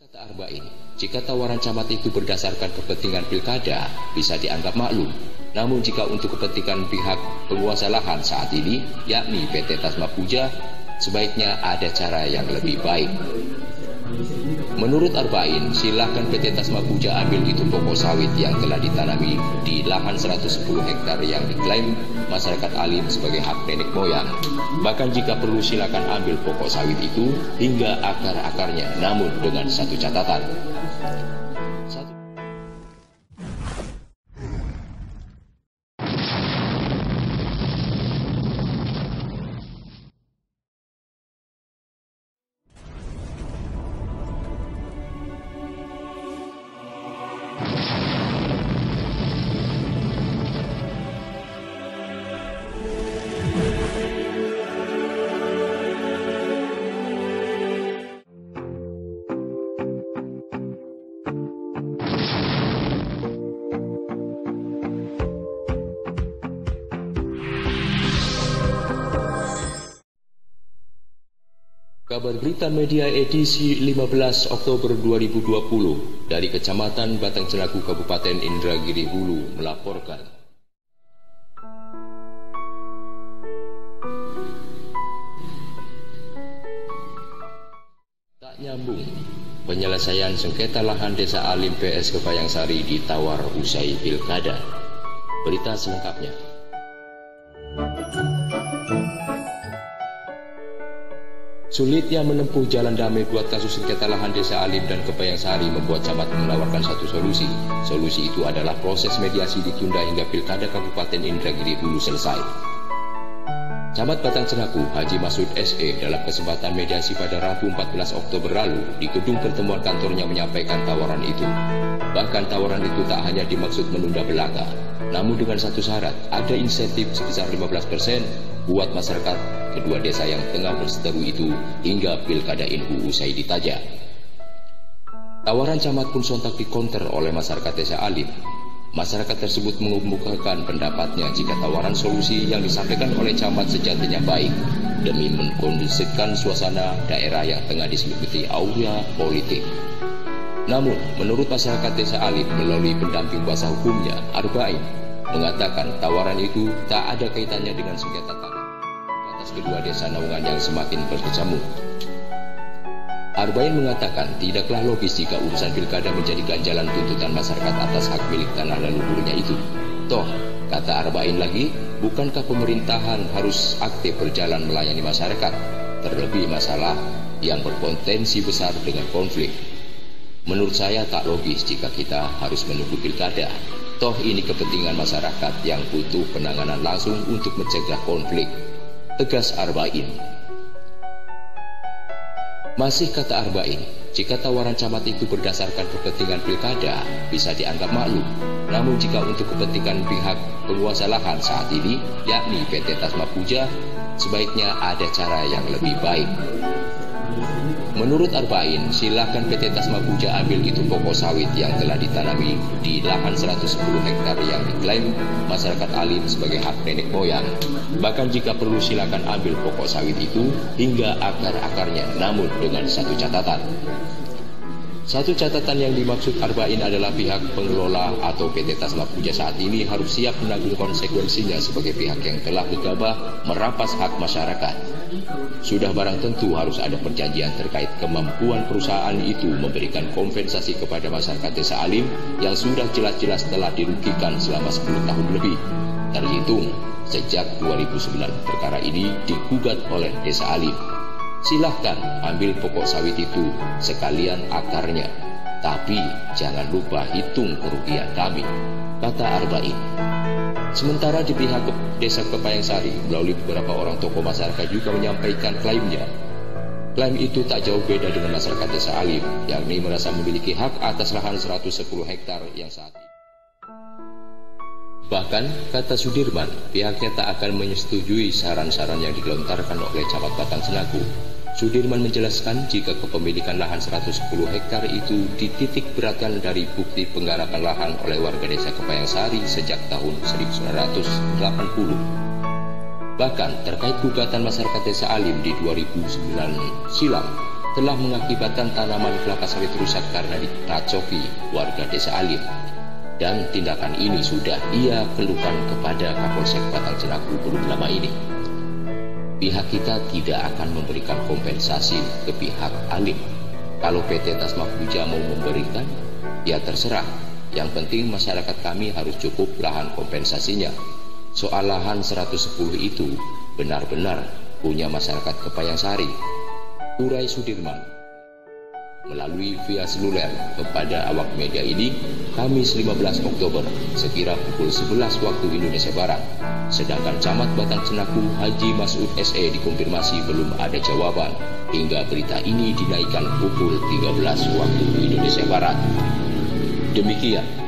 Kata Arba'in, jika tawaran camat itu berdasarkan kepentingan pilkada, bisa dianggap maklum. Namun jika untuk kepentingan pihak penguasa lahan saat ini, yakni PT Tasma Puja, sebaiknya ada cara yang lebih baik. Menurut Arba'in, silahkan PT Tasma Puja ambil itu pokok sawit yang telah ditanami di lahan 110 hektar yang diklaim masyarakat alim sebagai hak nenek moyang. Bahkan jika perlu silakan ambil pokok sawit itu hingga akar-akarnya, namun dengan satu catatan. Kabar Berita Media edisi 15 Oktober 2020 dari Kecamatan Batang Cenaku, Kabupaten Indragiri Hulu melaporkan. Tak nyambung, penyelesaian sengketa lahan Desa Alim PS Kebayangsari ditawar usai pilkada. Berita selengkapnya. Sulitnya menempuh jalan damai buat kasus sengketa lahan Desa Alim dan Kebayangsari membuat camat menawarkan satu solusi. Solusi itu adalah proses mediasi ditunda hingga pilkada Kabupaten Indragiri Hulu selesai. Camat Batang Cenaku Haji Masud SE dalam kesempatan mediasi pada Rabu 14 Oktober lalu di gedung pertemuan kantornya menyampaikan tawaran itu. Bahkan tawaran itu tak hanya dimaksud menunda belaka, namun dengan satu syarat, ada insentif sebesar 15% buat masyarakat kedua desa yang tengah berseteru itu hingga pilkada Inhu usai ditajak. Tawaran camat pun sontak dikonter oleh masyarakat Desa Alim. Masyarakat tersebut mengemukakan pendapatnya jika tawaran solusi yang disampaikan oleh camat sejatinya baik demi mengkondusifkan suasana daerah yang tengah diselimuti aura politik. Namun, menurut masyarakat Desa Alim melalui pendamping kuasa hukumnya, Arba'in, mengatakan tawaran itu tak ada kaitannya dengan sengketa tanah atas kedua desa naungan yang semakin berkecamuk. Arba'in mengatakan tidaklah logis jika urusan pilkada menjadi ganjalan tuntutan masyarakat atas hak milik tanah leluhurnya itu. Toh, kata Arba'in lagi, bukankah pemerintahan harus aktif berjalan melayani masyarakat, terlebih masalah yang berpotensi besar dengan konflik. Menurut saya tak logis jika kita harus menunggu pilkada. Toh ini kepentingan masyarakat yang butuh penanganan langsung untuk mencegah konflik, tegas Arba'in. Masih kata Arba'in, jika tawaran camat itu berdasarkan kepentingan pilkada, bisa dianggap maklum. Namun jika untuk kepentingan pihak penguasa lahan saat ini, yakni PT Tasma Puja, sebaiknya ada cara yang lebih baik. Menurut Arba'in, silahkan PT Tasma Puja ambil itu pokok sawit yang telah ditanami di lahan 110 hektar yang diklaim masyarakat alim sebagai hak nenek moyang. Bahkan jika perlu silakan ambil pokok sawit itu hingga akar-akarnya, namun dengan satu catatan. Satu catatan yang dimaksud Arba'in adalah pihak pengelola atau PT Tasma Puja saat ini harus siap menanggung konsekuensinya sebagai pihak yang telah gegabah merampas hak masyarakat. Sudah barang tentu harus ada perjanjian terkait kemampuan perusahaan itu memberikan kompensasi kepada masyarakat Desa Alim yang sudah jelas-jelas telah dirugikan selama 10 tahun lebih. Terhitung sejak 2009 perkara ini digugat oleh Desa Alim. Silahkan ambil pokok sawit itu sekalian akarnya, tapi jangan lupa hitung kerugian kami, kata Arba'in. Sementara di pihak Desa Kebayangsari melalui beberapa orang tokoh masyarakat juga menyampaikan klaimnya. Klaim itu tak jauh beda dengan masyarakat Desa Alim, yakni merasa memiliki hak atas lahan 110 hektar yang saat ini. Bahkan, kata Sudirman, pihaknya tak akan menyetujui saran-saran yang dilontarkan oleh camat Batang Cenaku. Sudirman menjelaskan jika kepemilikan lahan 110 hektar itu dititik beratkan dari bukti penggarapan lahan oleh warga Desa Kebayangsari sejak tahun 1980. Bahkan terkait gugatan masyarakat Desa Alim di 2009 silam, telah mengakibatkan tanaman kelapa sawit rusak karena diracoki warga desa Alim. Dan tindakan ini sudah ia keluhkan kepada Kapolsek Batang Cenaku belum lama ini. Pihak kita tidak akan memberikan kompensasi ke pihak Alim. Kalau PT Tasma Puja mau memberikan, ya terserah. Yang penting masyarakat kami harus cukup lahan kompensasinya. Soal lahan 110 itu benar-benar punya masyarakat Kepayangsari. Urai Sudirman melalui via seluler kepada awak media ini Kamis 15 Oktober sekira pukul 11 waktu Indonesia Barat. Sedangkan Camat Batang Cenaku Haji Masud SE dikonfirmasi belum ada jawaban hingga berita ini dinaikkan pukul 13 waktu Indonesia Barat. Demikian